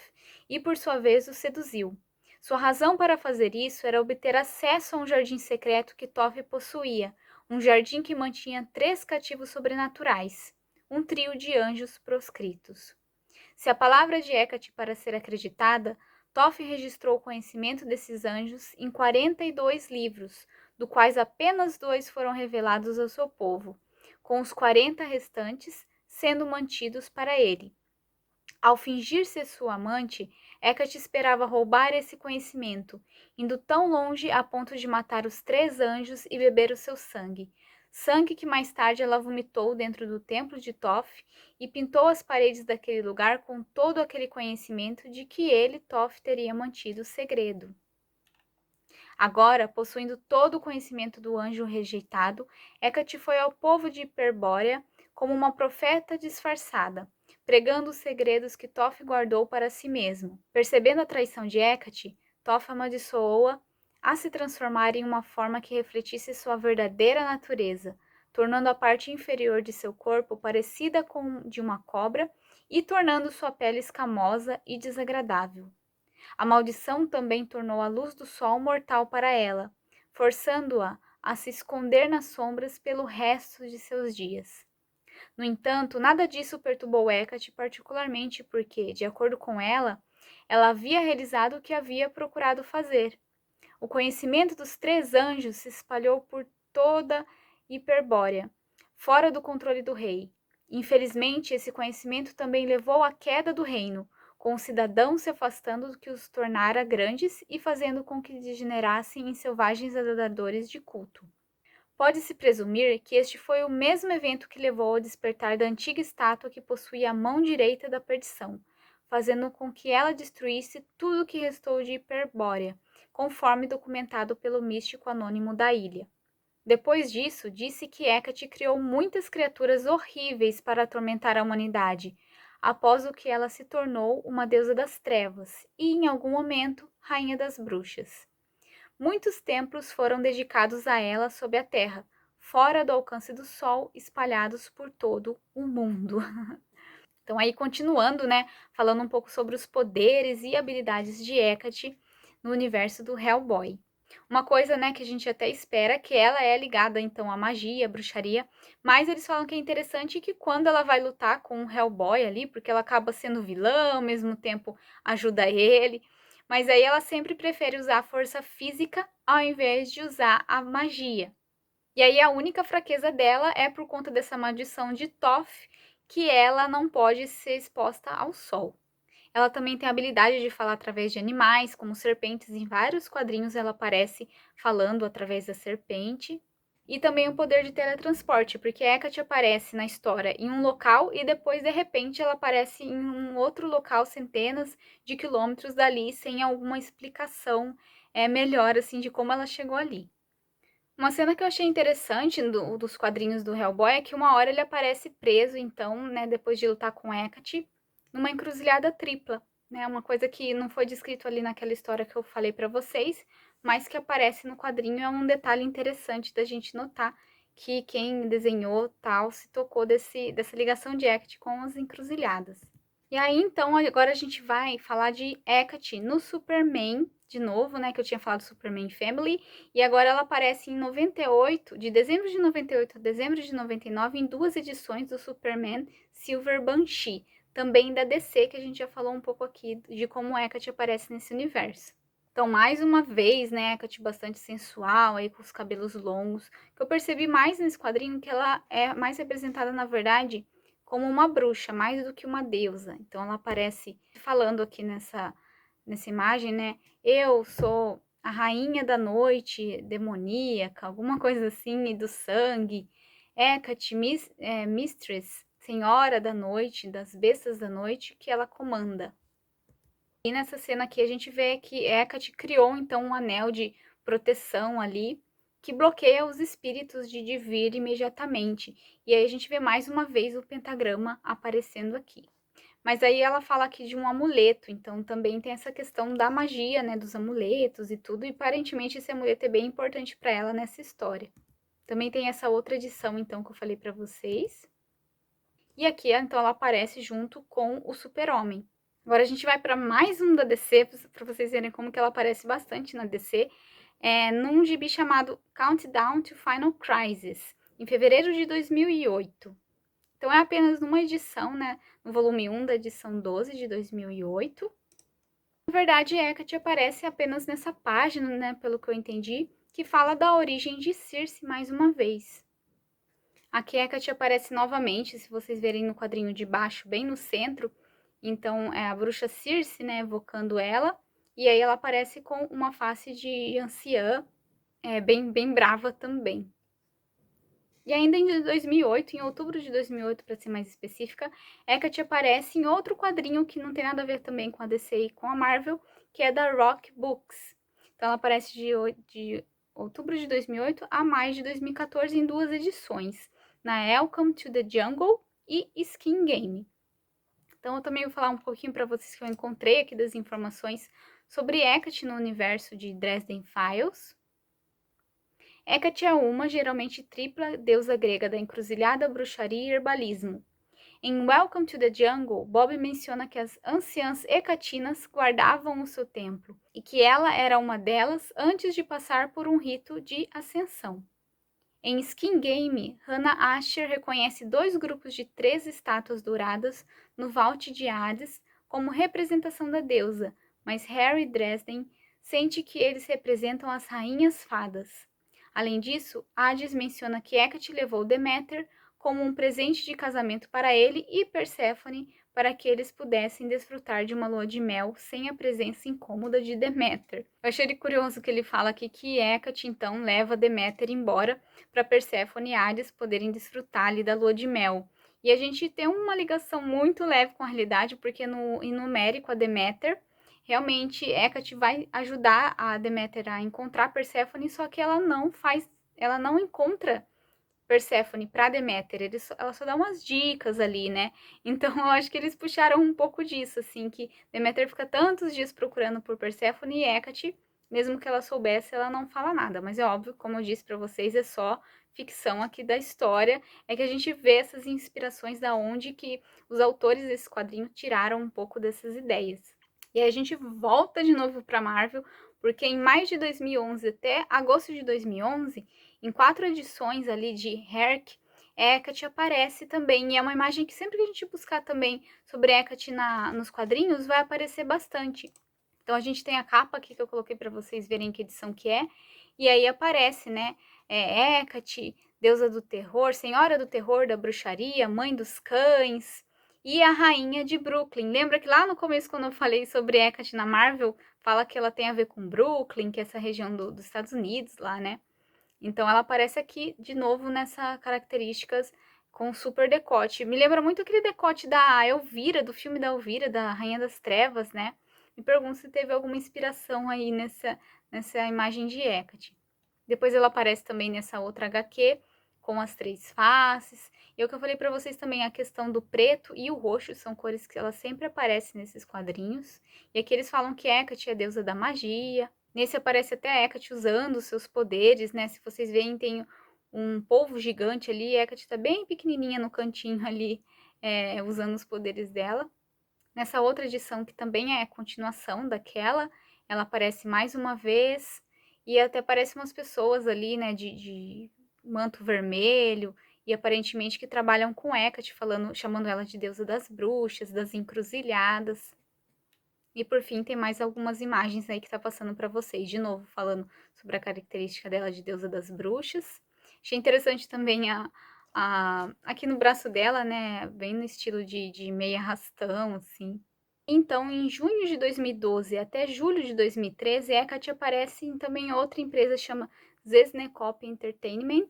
S1: e por sua vez o seduziu. Sua razão para fazer isso era obter acesso a um jardim secreto que Thoth possuía, um jardim que mantinha 3 cativos sobrenaturais, um trio de anjos proscritos. Se a palavra de Hecate para ser acreditada, Thoth registrou o conhecimento desses anjos em 42 livros, do quais apenas 2 foram revelados ao seu povo, com os 40 restantes sendo mantidos para ele. Ao fingir ser sua amante, Hecate esperava roubar esse conhecimento, indo tão longe a ponto de matar os 3 anjos e beber o seu sangue, sangue que mais tarde ela vomitou dentro do templo de Thoth e pintou as paredes daquele lugar com todo aquele conhecimento de que ele, Thoth, teria mantido o segredo. Agora, possuindo todo o conhecimento do anjo rejeitado, Hecate foi ao povo de Hiperbórea como uma profeta disfarçada, pregando os segredos que Toph guardou para si mesmo. Percebendo a traição de Hecate, Toph amaldiçoou-a a se transformar em uma forma que refletisse sua verdadeira natureza, tornando a parte inferior de seu corpo parecida com de uma cobra e tornando sua pele escamosa e desagradável. A maldição também tornou a luz do sol mortal para ela, forçando-a a se esconder nas sombras pelo resto de seus dias. No entanto, nada disso perturbou Hecate particularmente porque, de acordo com ela havia realizado o que havia procurado fazer. O conhecimento dos 3 anjos se espalhou por toda Hiperbórea, fora do controle do rei. Infelizmente, esse conhecimento também levou à queda do reino, com os cidadãos se afastando do que os tornara grandes e fazendo com que degenerassem em selvagens adoradores de culto. Pode-se presumir que este foi o mesmo evento que levou ao despertar da antiga estátua que possuía a mão direita da perdição, fazendo com que ela destruísse tudo o que restou de Hiperbórea, conforme documentado pelo místico anônimo da ilha. Depois disso, disse que Hecate criou muitas criaturas horríveis para atormentar a humanidade, após o que ela se tornou uma deusa das trevas e, em algum momento, rainha das bruxas. Muitos templos foram dedicados a ela sob a terra, fora do alcance do sol, espalhados por todo o mundo. Então, aí continuando, né, falando um pouco sobre os poderes e habilidades de Hecate no universo do Hellboy. Uma coisa, né, que a gente até espera que ela é ligada, então, à magia, à bruxaria, mas eles falam que é interessante que quando ela vai lutar com o Hellboy ali, porque ela acaba sendo vilã, ao mesmo tempo ajuda ele, mas aí ela sempre prefere usar a força física ao invés de usar a magia. E aí a única fraqueza dela é por conta dessa maldição de Toph, que ela não pode ser exposta ao sol. Ela também tem a habilidade de falar através de animais, como serpentes. Em vários quadrinhos ela aparece falando através da serpente. E também o poder de teletransporte, porque Hecate aparece na história em um local e depois, de repente, ela aparece em um outro local centenas de quilômetros dali, sem alguma explicação melhor assim de como ela chegou ali. Uma cena que eu achei interessante dos quadrinhos do Hellboy é que uma hora ele aparece preso, então, né, depois de lutar com Hecate, numa encruzilhada tripla, né? Uma coisa que não foi descrito ali naquela história que eu falei para vocês, mas que aparece no quadrinho, é um detalhe interessante da gente notar que quem desenhou tal se tocou dessa ligação de Hecate com as encruzilhadas. E aí, então, agora a gente vai falar de Hecate no Superman, de novo, né, que eu tinha falado Superman Family, e agora ela aparece em 98, de dezembro de 98 a dezembro de 99, em 2 edições do Superman Silver Banshee, também da DC, que a gente já falou um pouco aqui de como Hecate aparece nesse universo. Então, mais uma vez, né, Hecate bastante sensual, aí com os cabelos longos, que eu percebi mais nesse quadrinho que ela é mais representada, na verdade, como uma bruxa, mais do que uma deusa. Então ela aparece falando aqui nessa imagem, né? Eu sou a rainha da noite demoníaca, alguma coisa assim, e do sangue. Hecate, mistress, senhora da noite, das bestas da noite, que ela comanda. E nessa cena aqui a gente vê que Hecate criou então um anel de proteção ali, que bloqueia os espíritos de vir imediatamente. E aí a gente vê mais uma vez o pentagrama aparecendo aqui. Mas aí ela fala aqui de um amuleto, então também tem essa questão da magia, né, dos amuletos e tudo, e aparentemente esse amuleto é bem importante para ela nessa história. Também tem essa outra edição, então, que eu falei para vocês. E aqui, então, ela aparece junto com o Super-Homem. Agora a gente vai para mais um da DC, para vocês verem como que ela aparece bastante na DC, num gibi chamado Countdown to Final Crisis, em fevereiro de 2008. Então é apenas numa edição, né, no volume 1 da edição 12 de 2008. Na verdade, Hecate aparece apenas nessa página, né, pelo que eu entendi, que fala da origem de Circe mais uma vez. Aqui Hecate aparece novamente, se vocês verem no quadrinho de baixo, bem no centro. Então, é a bruxa Circe, né, evocando ela. E aí ela aparece com uma face de anciã, bem brava também. E ainda em 2008, em outubro de 2008, para ser mais específica, Hecate aparece em outro quadrinho que não tem nada a ver também com a DC e com a Marvel, que é da Rock Books. Então ela aparece de outubro de 2008 a maio de 2014 em 2 edições, na Welcome to the Jungle e Skin Game. Então eu também vou falar um pouquinho para vocês que eu encontrei aqui das informações sobre Hecate no universo de Dresden Files. Hecate é uma, geralmente tripla, deusa grega da encruzilhada, bruxaria e herbalismo. Em Welcome to the Jungle, Bob menciona que as anciãs hecatinas guardavam o seu templo e que ela era uma delas antes de passar por um rito de ascensão. Em Skin Game, Hannah Asher reconhece 2 grupos de 3 estátuas douradas no Vault de Hades como representação da deusa, mas Harry Dresden sente que eles representam as rainhas fadas. Além disso, Hades menciona que Hecate levou Deméter como um presente de casamento para ele e Perséfone para que eles pudessem desfrutar de uma lua de mel sem a presença incômoda de Deméter. Eu achei ele curioso que ele fala aqui que Hecate então leva Deméter embora para Perséfone e Hades poderem desfrutar ali da lua de mel. E a gente tem uma ligação muito leve com a realidade, porque em numérico a Deméter, realmente Hecate vai ajudar a Deméter a encontrar Perséfone, só que ela não encontra Perséfone para Deméter, ela só dá umas dicas ali, né? Então eu acho que eles puxaram um pouco disso, assim, que Deméter fica tantos dias procurando por Perséfone e Hecate, mesmo que ela soubesse, ela não fala nada. Mas é óbvio, como eu disse para vocês, é só ficção aqui da história, é que a gente vê essas inspirações da onde que os autores desse quadrinho tiraram um pouco dessas ideias. E aí a gente volta de novo para Marvel, porque em maio de 2011 até agosto de 2011, em 4 edições ali de Herc, Hecate aparece também, e é uma imagem que sempre que a gente buscar também sobre Hecate nos quadrinhos, vai aparecer bastante. Então a gente tem a capa aqui que eu coloquei para vocês verem que edição que é, e aí aparece, né, Hecate, deusa do terror, senhora do terror, da bruxaria, mãe dos cães, e a rainha de Brooklyn. Lembra que lá no começo, quando eu falei sobre Hecate na Marvel, fala que ela tem a ver com Brooklyn, que é essa região dos Estados Unidos lá, né? Então ela aparece aqui de novo nessa características com super decote. Me lembra muito aquele decote da Elvira, do filme da Elvira, da Rainha das Trevas, né? Me pergunto se teve alguma inspiração aí nessa imagem de Hecate. Depois ela aparece também nessa outra HQ, com as 3 faces. E o que eu falei para vocês também, a questão do preto e o roxo, são cores que ela sempre aparecem nesses quadrinhos. E aqui eles falam que Hecate é a deusa da magia. Nesse aparece até a Hecate usando os seus poderes, né? Se vocês veem, tem um polvo gigante ali. Hecate tá bem pequenininha no cantinho ali, usando os poderes dela. Nessa outra edição, que também é a continuação daquela, ela aparece mais uma vez e até aparecem umas pessoas ali, né, de manto vermelho e aparentemente que trabalham com Hecate, chamando ela de deusa das bruxas, das encruzilhadas. E por fim, tem mais algumas imagens aí que tá passando para vocês, de novo falando sobre a característica dela de deusa das bruxas. Achei interessante também aqui no braço dela, né, bem no estilo de meia arrastão, assim. Então, em junho de 2012 até julho de 2013, Hecate aparece também em outra empresa chama Zesnecop Entertainment,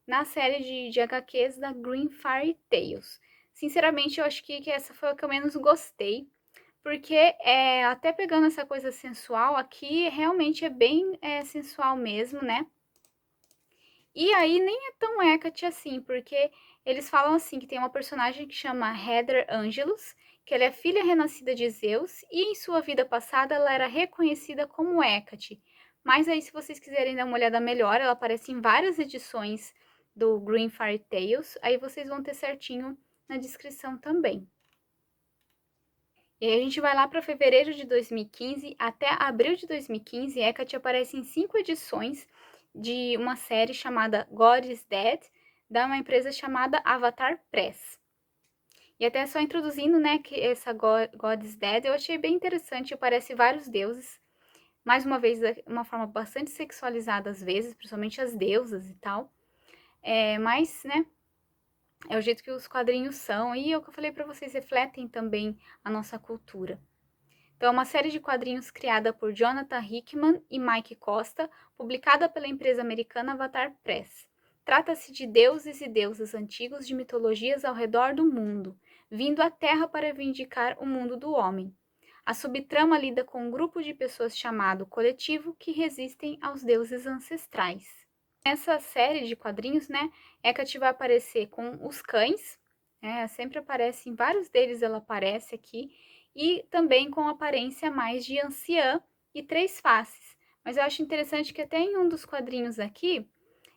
S1: na série de HQs da Green Fairy Tales. Sinceramente, eu acho que essa foi a que eu menos gostei, porque até pegando essa coisa sensual, aqui realmente é bem sensual mesmo, né? E aí nem é tão Hecate assim, porque eles falam assim que tem uma personagem que chama Heather Angelus, que ela é filha renascida de Zeus, e em sua vida passada ela era reconhecida como Hecate. Mas aí, se vocês quiserem dar uma olhada melhor, ela aparece em várias edições do Green Fairy Tales, aí vocês vão ter certinho na descrição também. E aí a gente vai lá para fevereiro de 2015 até abril de 2015, Hecate aparece em 5 edições de uma série chamada God is Dead, da uma empresa chamada Avatar Press. E até só introduzindo, né, que essa God is Dead, eu achei bem interessante, aparece vários deuses, mais uma vez, uma forma bastante sexualizada às vezes, principalmente as deusas e tal, mas, né, é o jeito que os quadrinhos são, e é o que eu falei para vocês, refletem também a nossa cultura. Então, é uma série de quadrinhos criada por Jonathan Hickman e Mike Costa, publicada pela empresa americana Avatar Press. Trata-se de deuses e deusas antigos de mitologias ao redor do mundo, vindo à Terra para vindicar o mundo do homem. A subtrama lida com um grupo de pessoas chamado Coletivo que resistem aos deuses ancestrais. Nessa série de quadrinhos, né, Hecate vai aparecer com os cães, Sempre aparece, em vários deles ela aparece aqui, e também com aparência mais de anciã e três faces. Mas eu acho interessante que até em um dos quadrinhos aqui,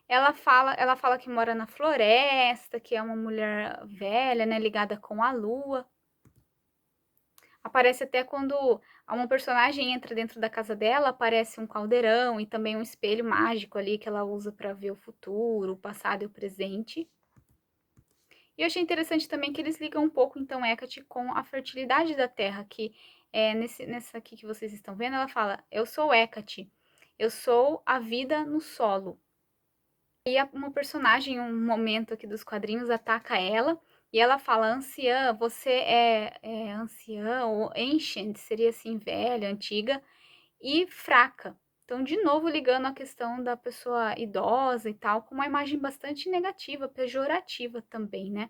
S1: ela fala que mora na floresta, que é uma mulher velha, né, ligada com a lua. Aparece até quando uma personagem entra dentro da casa dela, aparece um caldeirão e também um espelho mágico ali que ela usa para ver o futuro, o passado e o presente. E eu achei interessante também que eles ligam um pouco, então, Hecate com a fertilidade da terra, que nessa aqui que vocês estão vendo, ela fala, eu sou Hecate, eu sou a vida no solo. E uma personagem, em um momento aqui dos quadrinhos, ataca ela, e ela fala, anciã, você é anciã, ou ancient, seria assim, velha, antiga, e fraca. Então, de novo, ligando a questão da pessoa idosa e tal, com uma imagem bastante negativa, pejorativa também, né?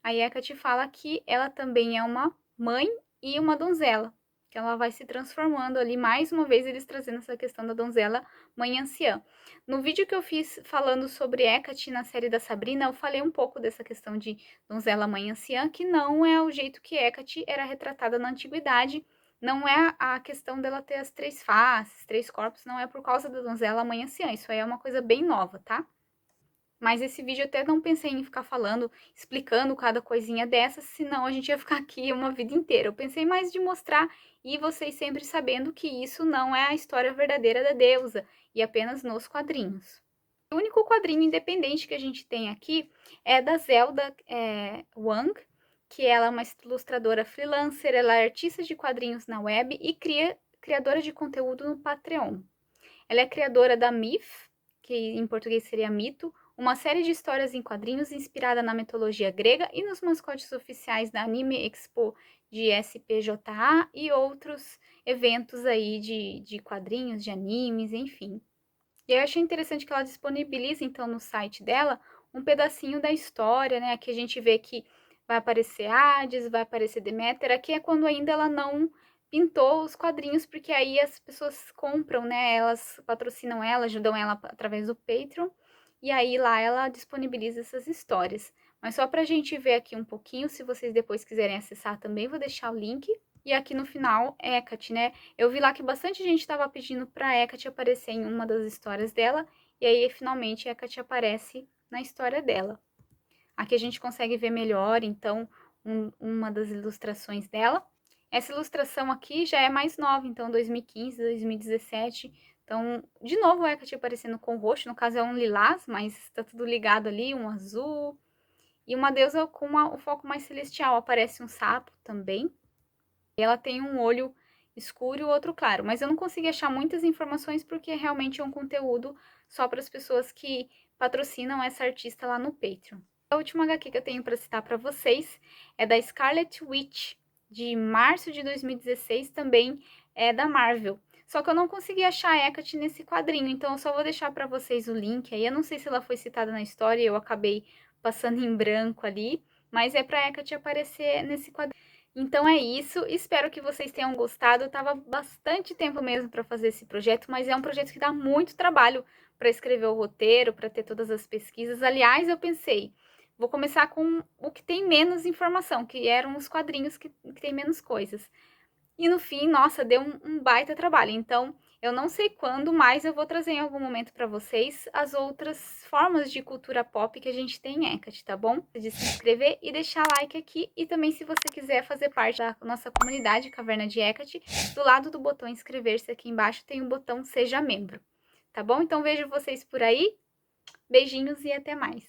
S1: A Hecate fala que ela também é uma mãe e uma donzela, que ela vai se transformando ali, mais uma vez eles trazendo essa questão da donzela mãe anciã. No vídeo que eu fiz falando sobre Hecate na série da Sabrina, eu falei um pouco dessa questão de donzela mãe anciã, que não é o jeito que Hecate era retratada na antiguidade, não é a questão dela ter as três faces, três corpos, não é por causa da donzela mãe anciã, isso aí é uma coisa bem nova, tá? Mas esse vídeo eu até não pensei em ficar falando, explicando cada coisinha dessas, senão a gente ia ficar aqui uma vida inteira. Eu pensei mais de mostrar e vocês sempre sabendo que isso não é a história verdadeira da deusa, e apenas nos quadrinhos. O único quadrinho independente que a gente tem aqui é da Zelda Wang, que ela é uma ilustradora freelancer, ela é artista de quadrinhos na web e criadora de conteúdo no Patreon. Ela é criadora da Myth, que em português seria Mito, uma série de histórias em quadrinhos inspirada na mitologia grega e nos mascotes oficiais da Anime Expo de SPJA e outros eventos aí de quadrinhos, de animes, enfim. E eu achei interessante que ela disponibiliza, então, no site dela, um pedacinho da história, né? Aqui a gente vê que vai aparecer Hades, vai aparecer Deméter. Aqui é quando ainda ela não pintou os quadrinhos, porque aí as pessoas compram, né? Elas patrocinam ela, ajudam ela através do Patreon. E aí lá ela disponibiliza essas histórias. Mas só pra gente ver aqui um pouquinho, se vocês depois quiserem acessar também, vou deixar o link. E aqui no final, Hecate, né? Eu vi lá que bastante gente estava pedindo para Hecate aparecer em uma das histórias dela, e aí finalmente Hecate aparece na história dela. Aqui a gente consegue ver melhor, então, uma das ilustrações dela. Essa ilustração aqui já é mais nova, então 2015, 2017. Então, de novo, Hecate aparecendo com roxo, no caso é um lilás, mas está tudo ligado ali, um azul. E uma deusa com o foco mais celestial, aparece um sapo também. Ela tem um olho escuro e o outro claro, mas eu não consegui achar muitas informações porque realmente é um conteúdo só para as pessoas que patrocinam essa artista lá no Patreon. A última HQ que eu tenho para citar para vocês é da Scarlet Witch, de março de 2016, também é da Marvel. Só que eu não consegui achar a Hecate nesse quadrinho, então eu só vou deixar para vocês o link aí. Eu não sei se ela foi citada na história, eu acabei passando em branco ali, mas é para a Hecate aparecer nesse quadrinho. Então é isso, espero que vocês tenham gostado. Eu tava bastante tempo mesmo para fazer esse projeto, mas é um projeto que dá muito trabalho para escrever o roteiro, para ter todas as pesquisas. Aliás, eu pensei, vou começar com o que tem menos informação, que eram os quadrinhos que tem menos coisas. E no fim, nossa, deu um baita trabalho. Então, eu não sei quando, mas eu vou trazer em algum momento para vocês as outras formas de cultura pop que a gente tem em Hecate, tá bom? De se inscrever e deixar like aqui. E também, se você quiser fazer parte da nossa comunidade Caverna de Hecate, do lado do botão inscrever-se aqui embaixo tem o botão Seja Membro, tá bom? Então, vejo vocês por aí. Beijinhos e até mais!